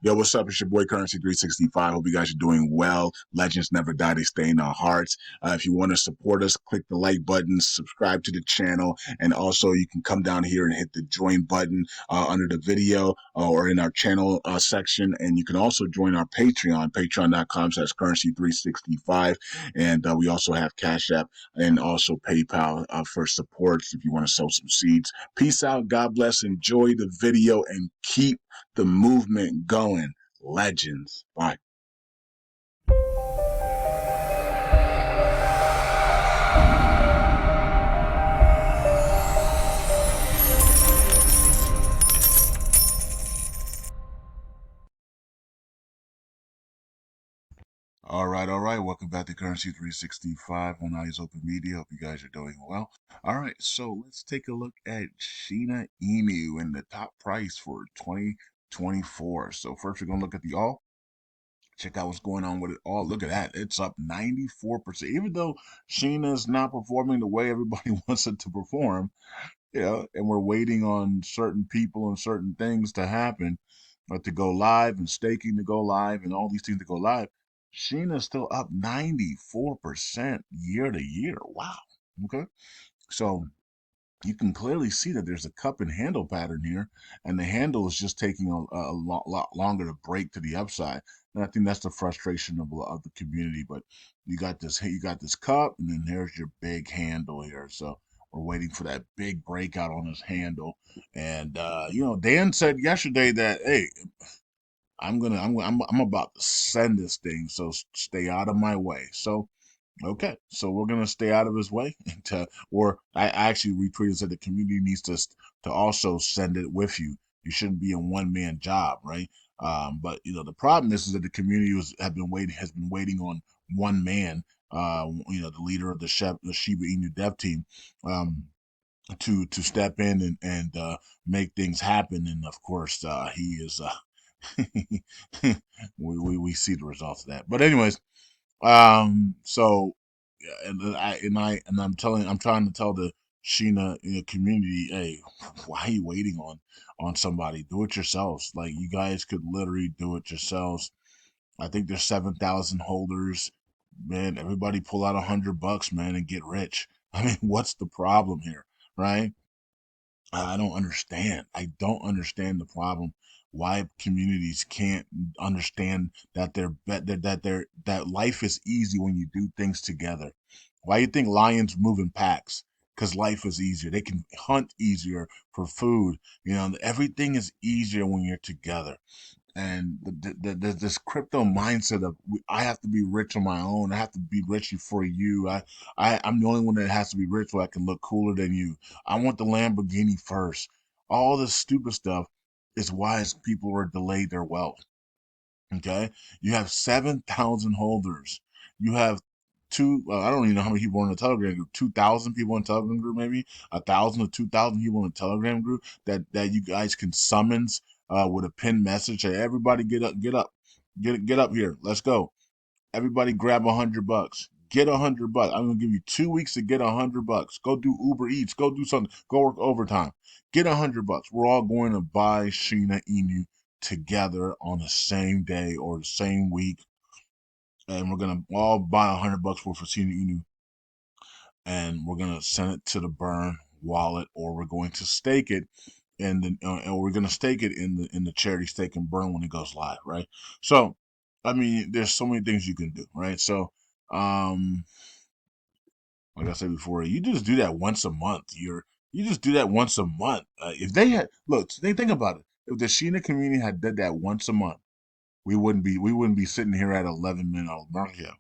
Yo, what's up? It's your boy Currency 365. Hope you guys are doing well. Legends never die, they stay in our hearts. If you want to support us, click the like button, subscribe to the channel, and also you can come down here and hit the join button under the video or in our channel section. And you can also join our Patreon, patreon.com/currency365. And we also have Cash App and also PayPal for supports if you want to sow some seeds. Peace out. God bless. Enjoy the video and keep the movement going. Legends. Bye. All right, all right. Welcome back to Currency 365 on Eyes Open Media. Hope you guys are doing well. All right, so let's take a look at Shina Inu and the top price for 2024. So first we're gonna look at the all. Check out what's going on with it all. Look at that. It's up 94%. Even though Sheena's not performing the way everybody wants it to perform, and we're waiting on certain people and certain things to happen, to go live and staking to go live and all these things to go live. Sheena's still up 94% year to year. Wow. Okay. So you can clearly see that there's a cup and handle pattern here, and the handle is just taking a lot longer to break to the upside. And I think that's the frustration of the community. But you got this cup, and then there's your big handle here. So we're waiting for that big breakout on this handle. And Dan said yesterday that, hey, I'm about to send this thing, so stay out of my way. So okay, so we're gonna stay out of his way, or I actually retweeted said the community needs to also send it with you. You shouldn't be a one man job, right? But the problem is that the community has been waiting on one man, the leader of the Shiba Inu dev team, to step in and make things happen, and of course he is. We see the results of that, but anyways. So, yeah, I'm trying to tell the Sheena community, hey, why are you waiting on somebody? Do it yourselves. Like, you guys could literally do it yourselves. I think there's 7,000 holders. Man, everybody pull out $100, man, and get rich. I mean, what's the problem here, right? I don't understand. I don't understand the problem. Why communities can't understand that that life is easy when you do things together. Why you think lions move in packs? Because life is easier. They can hunt easier for food. Everything is easier when you're together. And this crypto mindset of I have to be rich on my own. I have to be rich before you. I'm the only one that has to be rich so I can look cooler than you. I want the Lamborghini first. All this stupid stuff is why people are delayed their wealth. Okay, you have 7,000 holders. You have I don't even know how many people are in the Telegram group. 2,000 people in the Telegram group, maybe 1,000 or 2,000 people in the Telegram group that you guys can summons with a pinned message. Hey, everybody, get up here. Let's go. Everybody, grab $100. Get $100. I'm gonna give you 2 weeks to get $100. Go do Uber Eats. Go do something. Go work overtime. Get $100. We're all going to buy Shina Inu together on the same day or the same week, and we're gonna all buy $100 worth of Shina Inu, and we're gonna send it to the Burn wallet, or we're going to stake it, and we're gonna stake it in the charity stake and Burn when it goes live, right? So, I mean, there's so many things you can do, right? So, um, like I said before, you just do that once a month. You just do that once a month. If they had they think about it. If the Sheena community had did that once a month, we wouldn't be sitting here at 11 million market cap.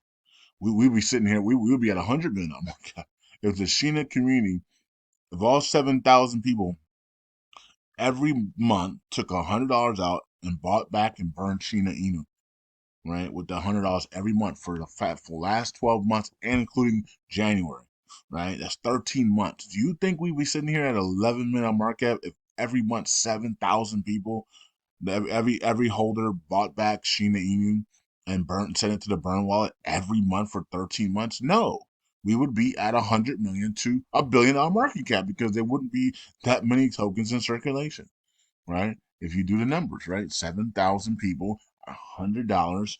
We'd be sitting here. We would be at 100 million market cap. If the Sheena community, if all 7,000 people every month took $100 out and bought back and burned Sheena Inu, right, with the $100 every month for for last 12 months and including January, right? That's 13 months. Do you think we'd be sitting here at 11 million market cap if every month 7,000 people, every holder bought back Sheena Inu and sent it to the Burn wallet every month for 13 months? No. We would be at 100 million to $1 billion market cap because there wouldn't be that many tokens in circulation, right? if you do the numbers, right? 7,000 people, $100.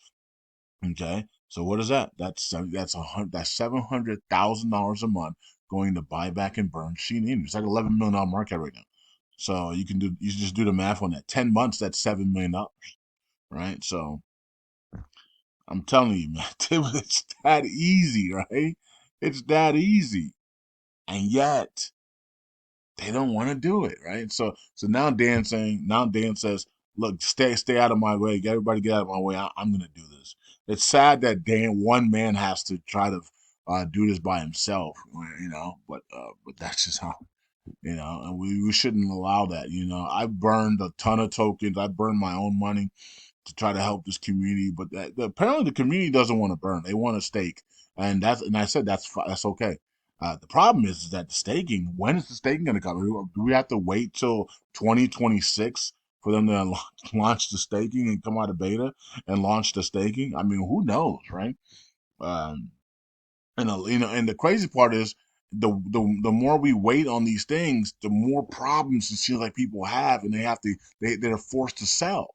Okay, so what is that? That's $700,000 a month going to buy back and burn Sheen Inu. It's like $11 million market right now. So you just do the math on that. 10 months, that's $7 million, right? So I'm telling you, man, it's that easy, right? It's that easy, and yet they don't want to do it, right? So now Dan says, look, stay out of my way. Everybody get out of my way. I'm gonna do this. It's sad that one man has to try to do this by himself, but that's just how, and we shouldn't allow that. I burned a ton of tokens. I burned my own money to try to help this community, but apparently the community doesn't want to burn. They want to stake, and I said that's okay. The problem is that the staking. When is the staking going to come? Do we have to wait till 2026 for them to launch the staking and come out of beta and launch the staking? I mean, who knows, right? Um, and the crazy part is the more we wait on these things, the more problems it seems like people have, and they're forced to sell.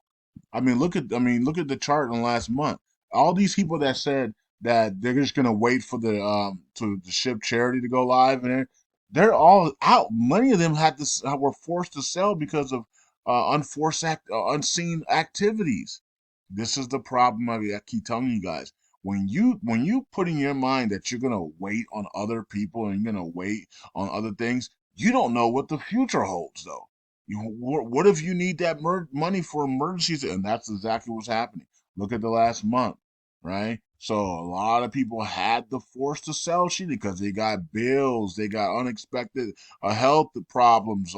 Look at the chart in the last month. All these people that said that they're just gonna wait for the ship Charity to go live, and they're all out. Many of them were forced to sell because of unseen activities. This is the problem. I keep telling you guys. When you put in your mind that you're gonna wait on other people and you're gonna wait on other things, you don't know what the future holds, though. What if you need that money for emergencies? And that's exactly what's happening. Look at the last month, right? So a lot of people had to force to sell shit because they got bills, they got unexpected health problems,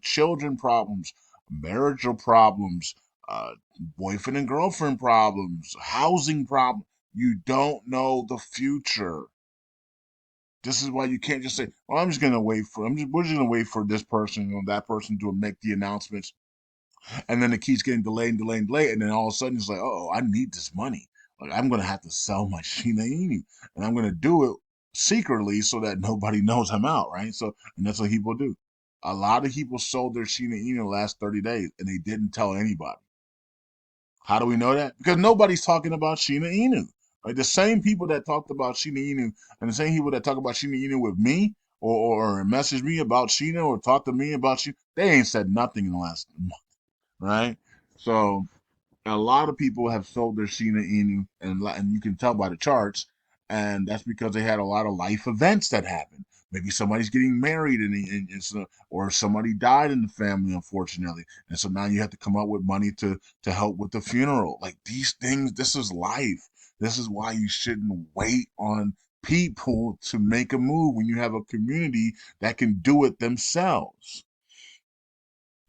children problems, marital problems, uh, boyfriend and girlfriend problems, housing problems. You don't know the future. This is why you can't just say, "Oh, I'm just gonna wait for. We're just gonna wait for this person or that person to make the announcements," and then it keeps getting delayed and delayed and delayed, and then all of a sudden it's like, "Oh, I need this money. Like I'm gonna have to sell my Shina Inu, and I'm gonna do it secretly so that nobody knows I'm out." Right? So, and that's what people do. A lot of people sold their Shina Inu the last 30 days, and they didn't tell anybody. How do we know that? Because nobody's talking about Shina Inu. Like the same people that talked about Shina Inu and the same people that talk about Shina Inu with me or message me about Shina or talk to me about Shina, they ain't said nothing in the last month, right? So a lot of people have sold their Shina Inu, and you can tell by the charts, and that's because they had a lot of life events that happened. Maybe somebody's getting married, or somebody died in the family, unfortunately, and so now you have to come up with money to help with the funeral. Like these things, this is life. This is why you shouldn't wait on people to make a move when you have a community that can do it themselves,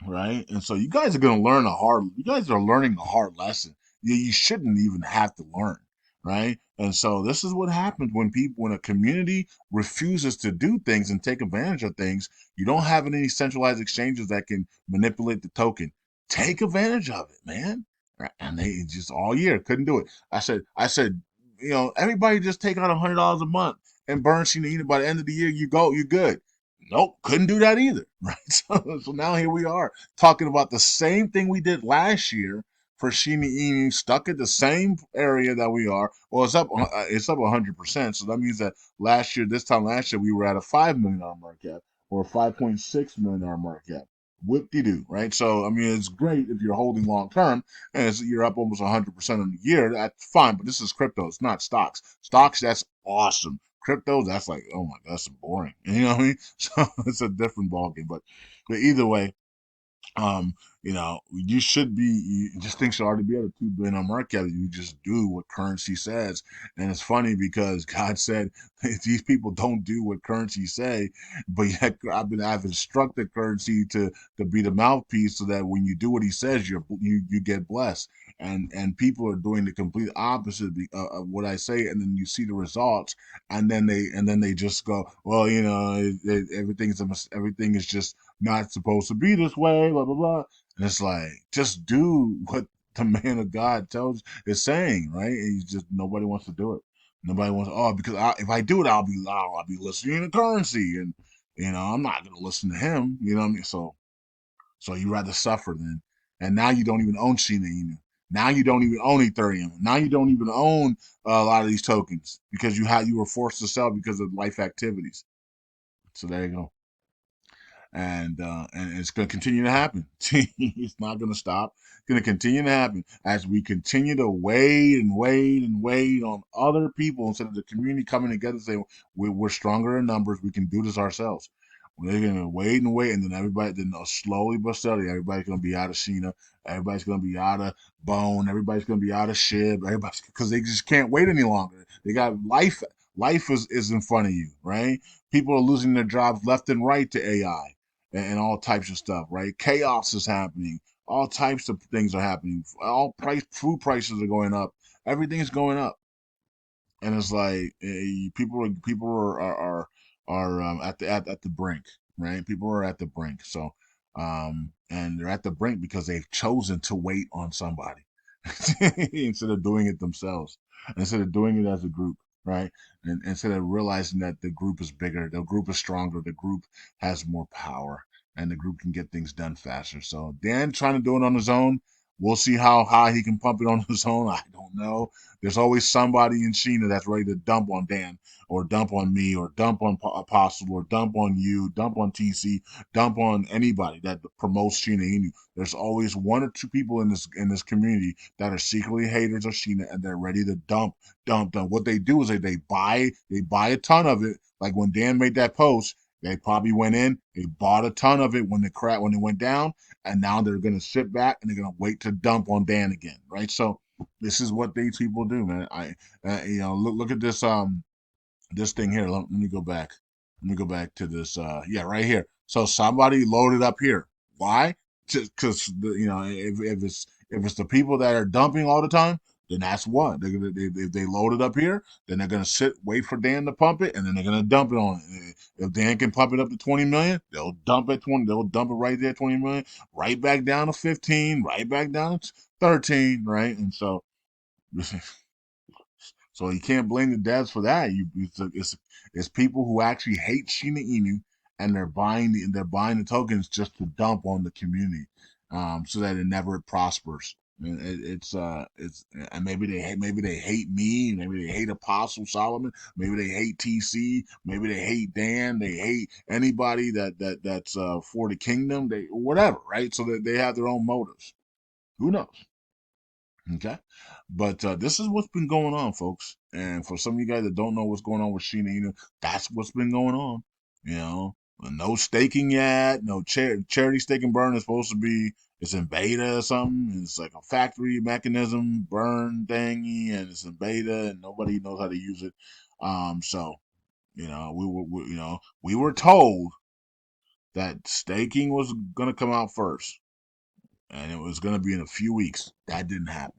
right? And so you guys are going to you guys are learning a hard lesson. You shouldn't even have to learn, right? And so this is what happens when a community refuses to do things and take advantage of things. You don't have any centralized exchanges that can manipulate the token. Take advantage of it, man. Right? And they just all year couldn't do it. I said, everybody just take out $100 a month and burn Sheena by the end of the year. You're good. Nope, couldn't do that either, right? So now here we are talking about the same thing we did last year for Shina Inu, stuck at the same area that we are. Well, it's up 100%. So that means that this time last year, we were at a $5 million market cap or a $5.6 million market cap. Whoop de doo, right? So I mean, it's great if you're holding long term and you're up almost 100% on the year. That's fine, but this is crypto. It's not stocks. Stocks, that's awesome. Crypto, that's like, oh my god, that's boring. You know what I mean? So it's a different ballgame. But either way, you should be. Just think should already be at a $2 billion market cap. You just do what currency says, and it's funny because God said these people don't do what currency say, but yet I've instructed currency to be the mouthpiece so that when you do what he says, you get blessed. And people are doing the complete opposite of what I say, and then you see the results, and then they just go, well, everything is just not supposed to be this way, blah blah blah. And it's like, just do what the man of God is saying, right? And he's just nobody wants to do it. Nobody wants. Oh, because if I do it, I'll be listening to currency, and I'm not gonna listen to him. You know what I mean? So you rather suffer than and now you don't even own Shina Inu. Now you don't even own Ethereum. Now you don't even own a lot of these tokens because you were forced to sell because of life activities. So there you go. And it's going to continue to happen. It's not going to stop. It's going to continue to happen as we continue to wait and wait and wait on other people instead of the community coming together and saying we're stronger in numbers. We can do this ourselves. They're going to wait and wait, and then everybody, then slowly but steadily, everybody's going to be out of Sheena. Everybody's going to be out of Bone. Everybody's going to be out of Shib. Everybody's because they just can't wait any longer. They got life. Life is in front of you, right? People are losing their jobs left and right to AI and all types of stuff, right? Chaos is happening. All types of things are happening. All food prices are going up. Everything's going up, and it's like people are at the brink, right? People are at the brink. So, and they're at the brink because they've chosen to wait on somebody instead of doing it themselves, instead of doing it as a group, right? And instead of realizing that the group is bigger, the group is stronger, the group has more power, and the group can get things done faster. So Dan trying to do it on his own. We'll see how high he can pump it on his own. I don't know. There's always somebody in Sheena that's ready to dump on Dan or dump on me or dump on Apostle or dump on you, dump on TC, dump on anybody that promotes Shina Inu. There's always one or two people in this community that are secretly haters of Sheena and they're ready to dump. What they do is they buy a ton of it. Like when Dan made that post, they probably went in, they bought a ton of it when it went down, and now they're gonna sit back and they're gonna wait to dump on Dan again, right? So this is what these people do, man. Look at this thing here. Let me go back. Let me go back to this. Yeah, right here. So somebody loaded up here. Why? Just because if it's the people that are dumping all the time, then that's what if they load it up here, then they're gonna wait for Dan to pump it, and then they're gonna dump it on it. If Dan can pump it up to 20 million, they'll dump it 20. They'll dump it right there 20 million, right back down to 15, right back down to 13, right? And so So you can't blame the devs for that. It's people who actually hate Shina Inu and they're buying the tokens just to dump on the community, so that it never prospers. And it's and maybe they hate me, maybe they hate Apostle Solomon, maybe they hate TC, maybe they hate Dan, they hate anybody that's for the kingdom, they whatever, right? So that they have their own motives. Who knows? Okay. But this is what's been going on, folks. And for some of you guys that don't know what's going on with Sheena Inu, that's what's been going on. You know, no staking yet. No charity stake and burn is supposed to be, it's in beta or something. It's like a factory mechanism burn thingy, and it's in beta, and nobody knows how to use it. So, we were told that staking was going to come out first and it was going to be in a few weeks. That didn't happen.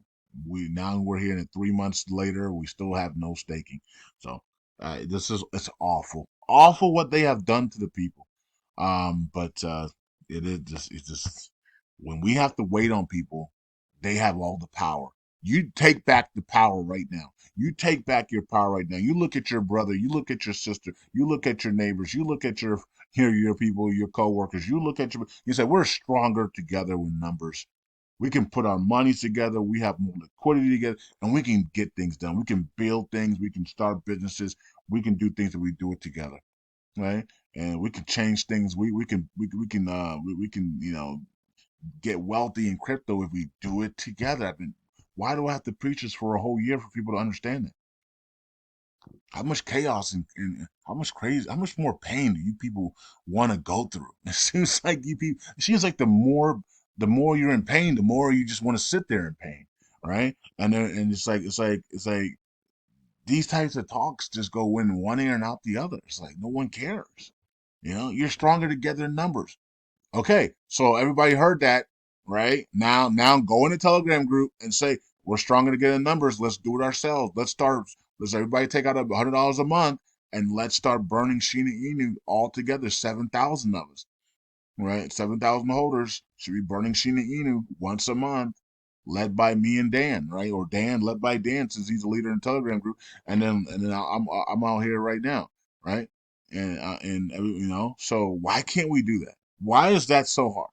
We're here, and 3 months later, we still have no staking. So it's awful, awful what they have done to the people. But it's just when we have to wait on people, they have all the power. You take back the power right now. You take back your power right now. You look at your brother. You look at your sister. You look at your neighbors. You look at your people, your coworkers. You look at you say we're stronger together with numbers. We can put our monies together. We have more liquidity together, and we can get things done. We can build things. We can start businesses. We can do things, and we do it together, right? And we can change things. We can get wealthy in crypto if we do it together. I mean, why do I have to preach this for a whole year for people to understand it? How much chaos and how much more pain do you people want to go through? It seems like the more you're in pain, the more you just want to sit there in pain, right? And it's like these types of talks just go in one ear and out the other. It's like no one cares. You're stronger together in numbers. Okay, so everybody heard that, right? Now go in the Telegram group and say we're stronger together in numbers. Let's do it ourselves. Let's everybody take out $100 a month and let's start burning Shina Inu all together. 7,000 of us, right? 7,000 holders should be burning Shina Inu once a month, led by me and Dan, right? Or Dan, led by Dan, since he's a leader in the Telegram group. And then I'm out here right now, right? And so why can't we do that? Why is that so hard,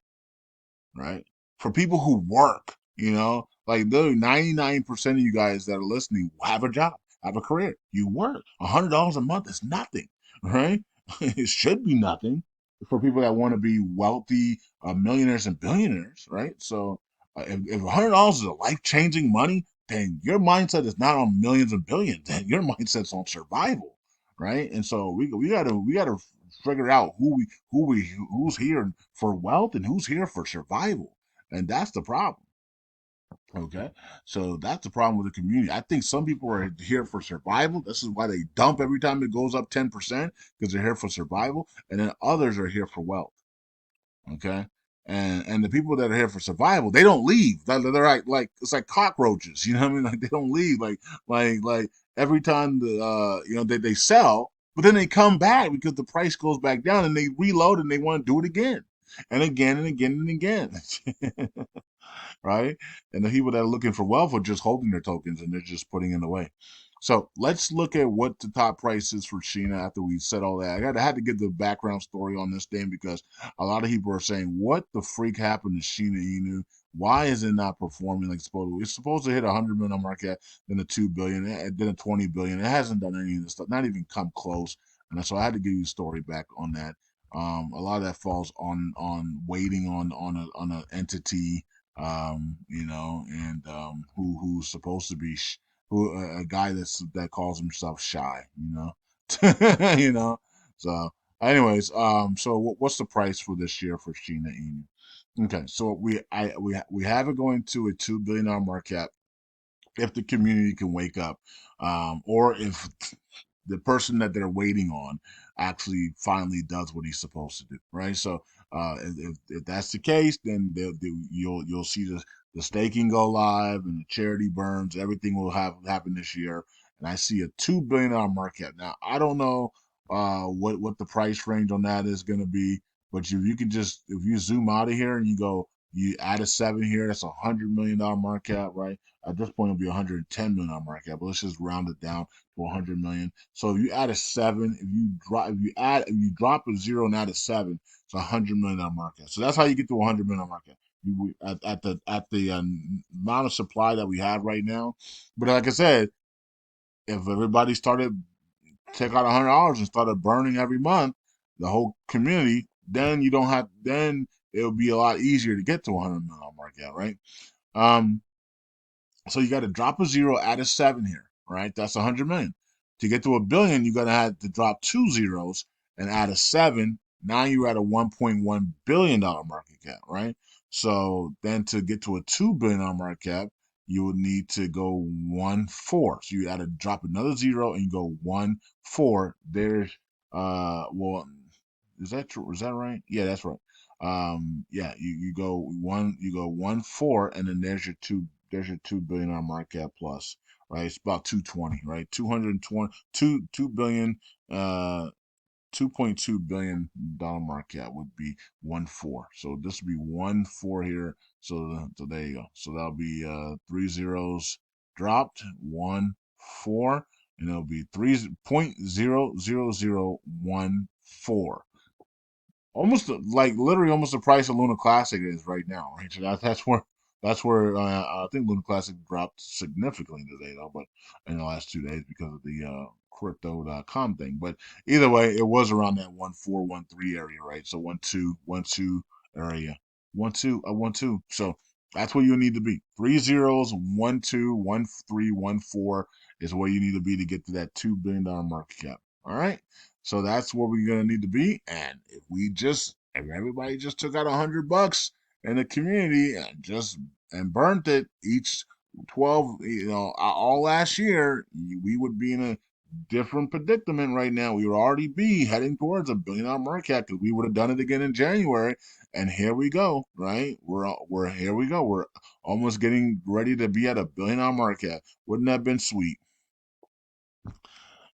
right? for people who work, like literally 99% of you guys that are listening have a job, have a career. You work. $100 a month is nothing, right? It should be nothing for people that want to be wealthy, millionaires and billionaires, right? So if $100 is a life changing money, then your mindset is not on millions and billions. Then your mindset's on survival, right? And so we gotta figure out who's here for wealth and who's here for survival, and that's the problem. Okay, so that's the problem with the community. I think some people are here for survival. This is why they dump every time it goes up 10% because they're here for survival, and then others are here for wealth. Okay, and the people that are here for survival, they don't leave. They're like it's like cockroaches. You know what I mean? Like they don't leave. Like every time they sell, but then they come back because the price goes back down, and they reload and they want to do it again and again and again and again. Right? And the people that are looking for wealth are just holding their tokens and they're just putting it away. So let's look at what the top price is for Shina after we said all that. I had to get the background story on this thing because a lot of people are saying, "What the freak happened to Shina Inu? Why is it not performing like it's supposed to? It's supposed to hit 100 million market, then a 2 billion, then a 20 billion. It hasn't done any of this stuff, not even come close." And so I had to give you a story back on that. A lot of that falls on waiting on an entity, and who's supposed to be a guy that calls himself shy, you know. So, anyways, so what's the price for this year for Shina Inu? Okay, so we have it going to a $2 billion market cap if the community can wake up, or if the person that they're waiting on actually finally does what he's supposed to do, right? So if that's the case, then you'll see the staking go live and the charity burns. Everything will have happen this year, and I see a $2 billion market cap. Now I don't know what the price range on that is going to be, but you can just if you zoom out of here and you add a seven here, that's $100 million market cap, right? At this point, it'll be $110 million market cap, but let's just round it down to 100 million. So if you add a seven, if you drop a zero and add a seven, it's $100 million market. So that's how you get to 100 million market. At the amount of supply that we have right now. But like I said, if everybody started take out $100 and started burning every month, the whole community, then you don't have then it'll be a lot easier to get to 100 million market, right? Um, so you got to drop a zero, add a seven here, right? That's 100 million. To get to a billion, you're gonna have to drop two zeros and add a seven. Now you're at a $1.1 billion market cap, right? So then to get to a $2 billion market cap, you would need to go 1 4. So you got to drop another zero and you go 1 4. There's well, is that true? Is that right? Yeah, that's right. Yeah, you go 1 4, and then there's your $2 billion market cap plus, right? It's about 220, right? 220, 2 billion, 2.2 billion dollar market cap would be 1 4. So this would be 1 4 here. So there you go. So that'll be three zeros dropped, 1 4, and it'll be 3.00014, almost like literally almost the price of Luna Classic is right now, right? So that's where I think Luna Classic dropped significantly today, though, but in the last 2 days because of the crypto.com thing. But either way, it was around that 1 4 1 3 area, right? So 1 2 1 2 area, 1 2 1 2. So that's where you need to be. Three zeros, 1 2 1 3 1 4 is where you need to be to get to that $2 billion market cap. All right. So that's where we're gonna need to be. And if everybody just took out $100 in the community and just and burnt it each 12, all last year, we would be in a different predicament right now. We would already be heading towards $1 billion market cap because we would have done it again in January. And here we go, right? We're here we go. We're almost getting ready to be at $1 billion market cap. Wouldn't that have been sweet?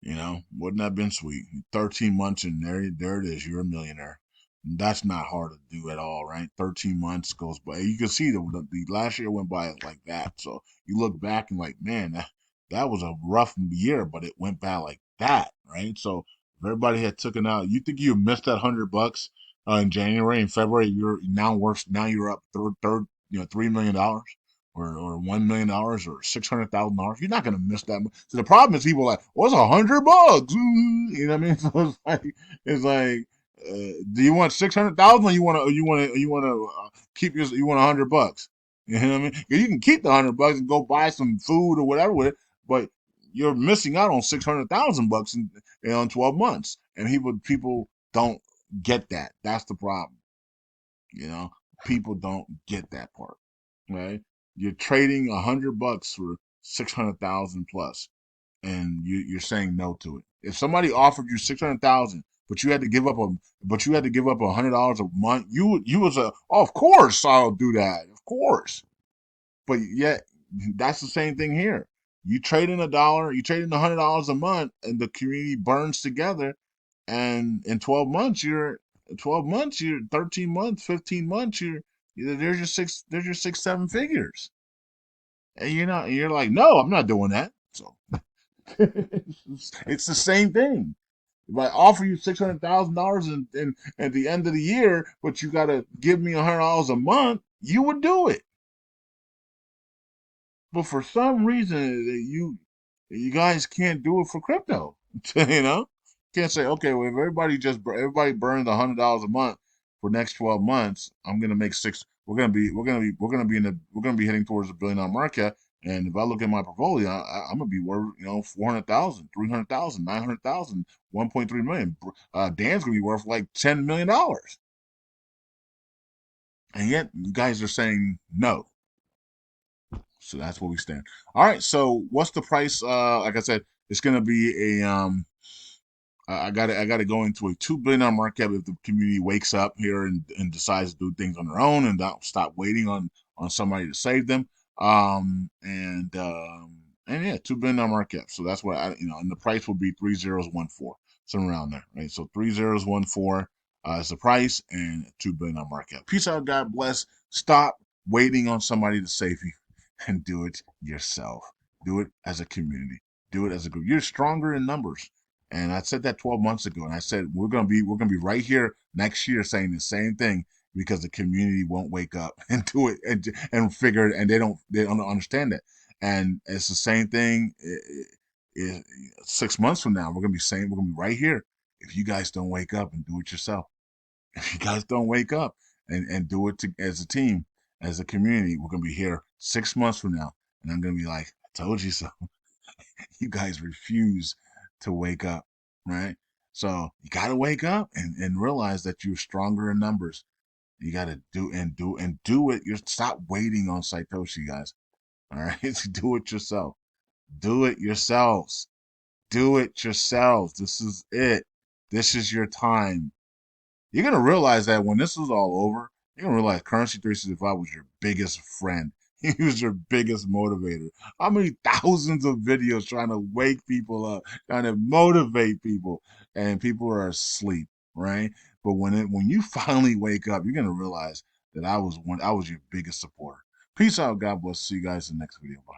Wouldn't that have been sweet? 13 months and there it is. You're a millionaire. That's not hard to do at all, right? 13 months goes by. You can see the last year went by like that. So you look back and like, man, that was a rough year, but it went by like that, right? So if everybody had taken out, you think you missed that $100 in January and February, you're now worse. Now you're up third. $3 million or $1 million or $600,000, you're not gonna miss that much. So the problem is people are like, "What's $100?" You know what I mean? So it's like, do you want 600,000 or you want to keep you want $100? You know what I mean? You can keep the $100 and go buy some food or whatever with it, but you're missing out on $600,000 in 12 months, and people don't get that. That's the problem. You know, people don't get that part, right? You're trading $100 for 600,000 plus, and you're saying no to it. If somebody offered you 600,000, but you had to give up $100 a month, you was of course I'll do that, of course. But yet, that's the same thing here. You trade in a dollar, you trade in $100 a month, and the community burns together. And in 12 months, you're 13 months, 15 months, there's your 6, 7 figures. And you're like, no, I'm not doing that. So it's the same thing. If I offer you $600,000 and at the end of the year, but you got to give me $100 a month, you would do it. But for some reason, you guys can't do it for crypto. You know, can't say, okay, well, if everybody burns $100 a month for next 12 months, I'm gonna make six. We're gonna be heading towards $1 billion market. And if I look at my portfolio, I'm gonna be worth 400,000, 300,000, 900,000, 1.3 million. Dan's gonna be worth like $10 million, and yet you guys are saying no. So that's where we stand. All right. So what's the price? Like I said, it's gonna be a I got to go into a $2 billion market cap if the community wakes up here and decides to do things on their own and not stop waiting on somebody to save them. And yeah, $2 billion market cap. So that's what and the price will be 3014, somewhere around there, right? So 3014 is the price and $2 billion market cap. Peace out, God bless. Stop waiting on somebody to save you and do it yourself. Do it as a community. Do it as a group. You're stronger in numbers. And I said that 12 months ago, and I said we're gonna be right here next year saying the same thing because the community won't wake up and do it and figure it, and they don't understand it. And it's the same thing. 6 months from now, we're gonna be right here if you guys don't wake up and do it yourself. If you guys don't wake up and do it as a team, as a community, we're gonna be here 6 months from now, and I'm gonna be like, I told you so. You guys refuse to wake up, right? So you got to wake up and realize that you're stronger in numbers. You got to do it. You stop waiting on Satoshi, guys. All right, do it yourself. Do it yourselves. Do it yourselves. This is it. This is your time. You're gonna realize that when this is all over, you're gonna realize Currency 365 was your biggest friend. He was your biggest motivator. How many thousands of videos trying to wake people up, trying to motivate people, and people are asleep, right? But when you finally wake up, you're gonna realize that I was your biggest supporter. Peace out, God bless. See you guys in the next video. Bye.